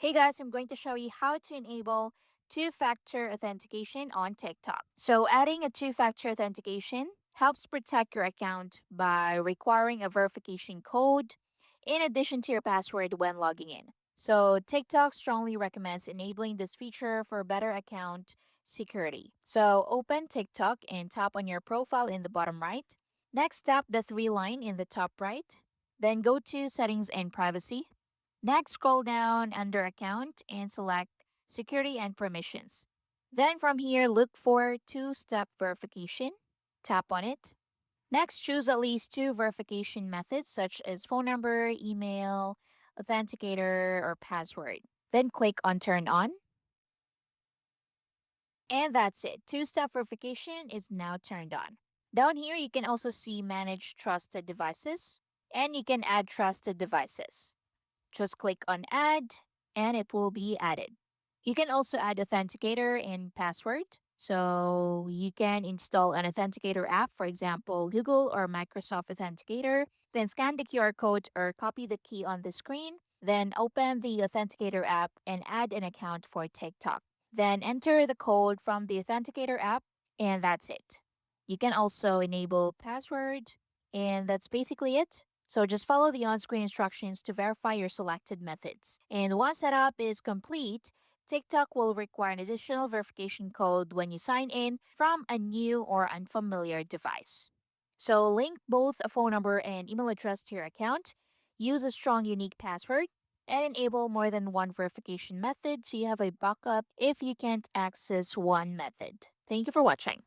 Hey guys, I'm going to show you how to enable two-factor authentication on TikTok. So adding a two-factor authentication helps protect your account by requiring a verification code in addition to your password when logging in. So TikTok strongly recommends enabling this feature for better account security. So open TikTok and tap on your profile in the bottom right. Next, tap the three line in the top right. Then go to Settings and Privacy. Next, scroll down under Account and select Security and Permissions. Then from here, look for two-step verification. Tap on it. Next, choose at least two verification methods such as phone number, email, authenticator, or password. Then click on Turn On. And that's it. Two-step verification is now turned on. Down here, you can also see Manage Trusted Devices, and you can add trusted devices. Just click on Add and it will be added. You can also add Authenticator and password. So you can install an Authenticator app, for example, Google or Microsoft Authenticator, then scan the QR code or copy the key on the screen, then open the Authenticator app and add an account for TikTok. Then enter the code from the Authenticator app, and that's it. You can also enable password, and that's basically it. So just follow the on-screen instructions to verify your selected methods. And once setup is complete, TikTok will require an additional verification code when you sign in from a new or unfamiliar device. So link both a phone number and email address to your account, use a strong unique password, and enable more than one verification method so you have a backup if you can't access one method. Thank you for watching.